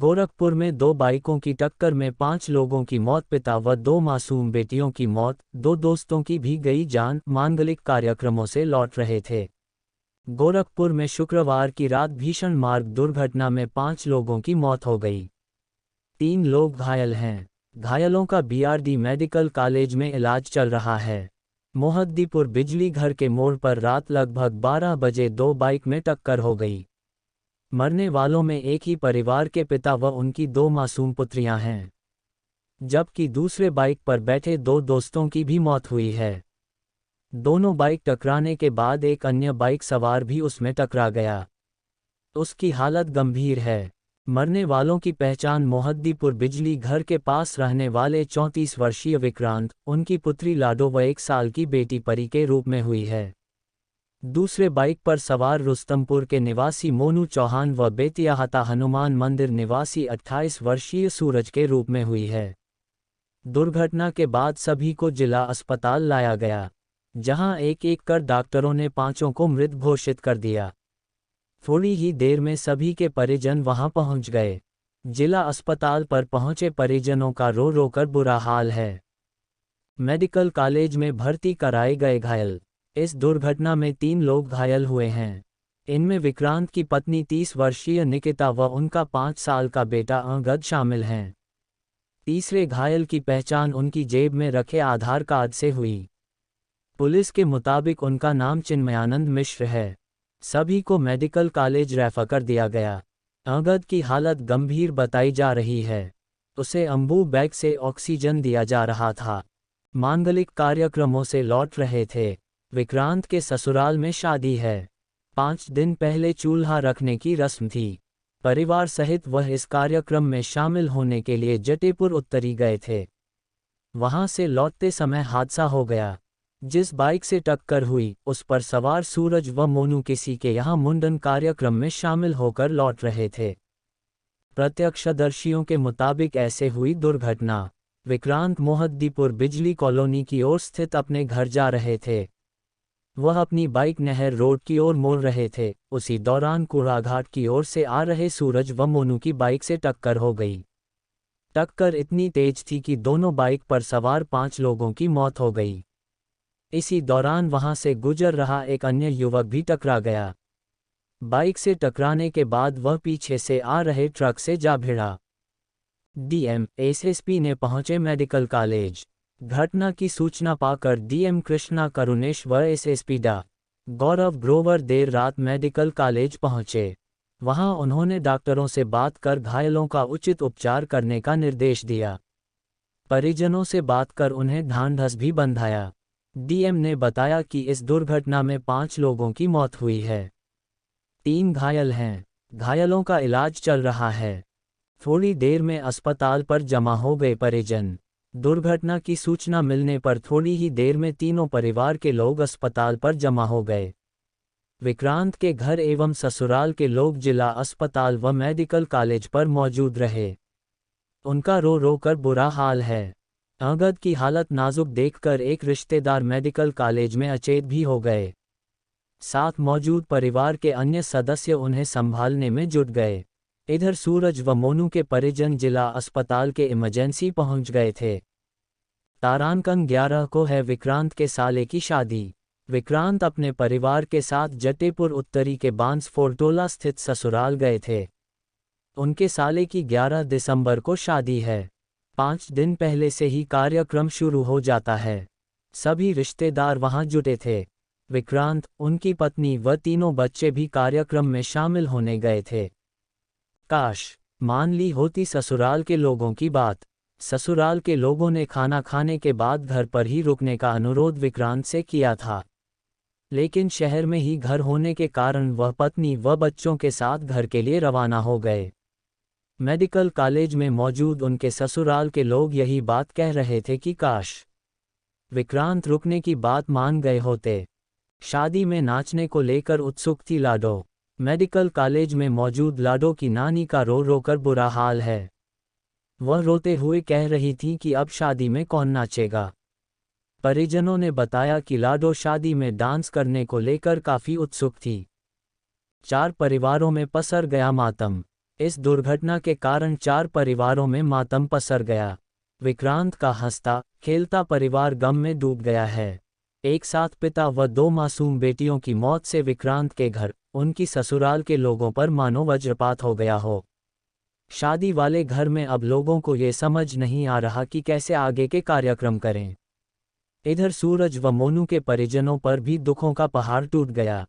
गोरखपुर में दो बाइकों की टक्कर में 5 लोगों की मौत, पिता व 2 मासूम बेटियों की मौत, 2 दोस्तों की भी गई जान, मांगलिक कार्यक्रमों से लौट रहे थे। गोरखपुर में शुक्रवार की रात भीषण मार्ग दुर्घटना में 5 लोगों की मौत हो गई। 3 लोग घायल हैं। घायलों का बीआरडी मेडिकल कॉलेज में इलाज चल रहा है। मोहद्दीपुर बिजली घर के मोड़ पर रात लगभग 12 बजे 2 बाइक में टक्कर हो गई। मरने वालों में एक ही परिवार के पिता व उनकी 2 मासूम पुत्रियां हैं, जबकि दूसरे बाइक पर बैठे 2 दोस्तों की भी मौत हुई है। दोनों बाइक टकराने के बाद एक अन्य बाइक सवार भी उसमें टकरा गया। उसकी हालत गंभीर है। मरने वालों की पहचान मोहद्दीपुर बिजली घर के पास रहने वाले 34 वर्षीय विक्रांत, उनकी पुत्री लाडो व 1 साल की बेटी परी के रूप में हुई है। दूसरे बाइक पर सवार रुस्तमपुर के निवासी मोनू चौहान व बेतियाहता हनुमान मंदिर निवासी 28 वर्षीय सूरज के रूप में हुई है। दुर्घटना के बाद सभी को जिला अस्पताल लाया गया, जहां एक एक कर डॉक्टरों ने 5 को मृत घोषित कर दिया। थोड़ी ही देर में सभी के परिजन वहां पहुंच गए। जिला अस्पताल पर पहुंचे परिजनों का रो रो कर बुरा हाल है। मेडिकल कॉलेज में भर्ती कराए गए घायल। इस दुर्घटना में 3 लोग घायल हुए हैं। इनमें विक्रांत की पत्नी 30 वर्षीय निकिता व उनका 5 साल का बेटा अंगद शामिल हैं। तीसरे घायल की पहचान उनकी जेब में रखे आधार कार्ड से हुई। पुलिस के मुताबिक उनका नाम चिन्मयानंद मिश्र है। सभी को मेडिकल कॉलेज रेफर कर दिया गया। अंगद की हालत गंभीर बताई जा रही है। उसे अम्बू बैग से ऑक्सीजन दिया जा रहा था। मांगलिक कार्यक्रमों से लौट रहे थे। विक्रांत के ससुराल में शादी है। 5 दिन पहले चूल्हा रखने की रस्म थी। परिवार सहित वह इस कार्यक्रम में शामिल होने के लिए जटेपुर उत्तरी गए थे। वहां से लौटते समय हादसा हो गया। जिस बाइक से टक्कर हुई, उस पर सवार सूरज व मोनू किसी के यहां मुंडन कार्यक्रम में शामिल होकर लौट रहे थे। प्रत्यक्षदर्शियों के मुताबिक ऐसे हुई दुर्घटना। विक्रांत मोहद्दीपुर बिजली कॉलोनी की ओर स्थित अपने घर जा रहे थे। वह अपनी बाइक नहर रोड की ओर मोड़ रहे थे। उसी दौरान कूड़ाघाट की ओर से आ रहे सूरज व मोनू की बाइक से टक्कर हो गई। टक्कर इतनी तेज थी कि दोनों बाइक पर सवार 5 लोगों की मौत हो गई। इसी दौरान वहां से गुजर रहा एक अन्य युवक भी टकरा गया। बाइक से टकराने के बाद वह पीछे से आ रहे ट्रक से जा भिड़ा। डीएम एसएसपी ने पहुंचे मेडिकल कॉलेज। घटना की सूचना पाकर डीएम कृष्णा करुणेश व एसएसपी डा. गौरव ग्रोवर देर रात मेडिकल कॉलेज पहुंचे। वहां उन्होंने डॉक्टरों से बात कर घायलों का उचित उपचार करने का निर्देश दिया। परिजनों से बात कर उन्हें ढांढस भी बंधाया। डीएम ने बताया कि इस दुर्घटना में 5 लोगों की मौत हुई है। 3 घायल हैं। घायलों का इलाज चल रहा है। थोड़ी देर में अस्पताल पर जमा हो गए परिजन। दुर्घटना की सूचना मिलने पर थोड़ी ही देर में तीनों परिवार के लोग अस्पताल पर जमा हो गए। विक्रांत के घर एवं ससुराल के लोग जिला अस्पताल व मेडिकल कॉलेज पर मौजूद रहे। उनका रो रो कर बुरा हाल है। अंगद की हालत नाजुक देखकर एक रिश्तेदार मेडिकल कॉलेज में अचेत भी हो गए। साथ मौजूद परिवार के अन्य सदस्य उन्हें संभालने में जुट गए। इधर सूरज व मोनू के परिजन जिला अस्पताल के इमरजेंसी पहुंच गए थे। तारांकन 11 को है विक्रांत के साले की शादी। विक्रांत अपने परिवार के साथ जटेपुर उत्तरी के बांसफोर्टोला स्थित ससुराल गए थे। उनके साले की 11 दिसंबर को शादी है। 5 दिन पहले से ही कार्यक्रम शुरू हो जाता है। सभी रिश्तेदार वहां जुटे थे। विक्रांत, उनकी पत्नी व तीनों बच्चे भी कार्यक्रम में शामिल होने गए थे। काश मान ली होती ससुराल के लोगों की बात। ससुराल के लोगों ने खाना खाने के बाद घर पर ही रुकने का अनुरोध विक्रांत से किया था, लेकिन शहर में ही घर होने के कारण वह पत्नी व बच्चों के साथ घर के लिए रवाना हो गए। मेडिकल कॉलेज में मौजूद उनके ससुराल के लोग यही बात कह रहे थे कि काश विक्रांत रुकने की बात मान गए होते। शादी में नाचने को लेकर उत्सुक थी लाडो। मेडिकल कॉलेज में मौजूद लाडो की नानी का रो रो कर बुरा हाल है। वह रोते हुए कह रही थी कि अब शादी में कौन नाचेगा। परिजनों ने बताया कि लाडो शादी में डांस करने को लेकर काफी उत्सुक थी। 4 परिवारों में पसर गया मातम। इस दुर्घटना के कारण 4 परिवारों में मातम पसर गया। विक्रांत का हंसता खेलता परिवार गम में डूब गया है। एक साथ पिता व 2 मासूम बेटियों की मौत से विक्रांत के घर, उनकी ससुराल के लोगों पर मानो वज्रपात हो गया हो। शादी वाले घर में अब लोगों को ये समझ नहीं आ रहा कि कैसे आगे के कार्यक्रम करें। इधर सूरज व मोनू के परिजनों पर भी दुखों का पहाड़ टूट गया।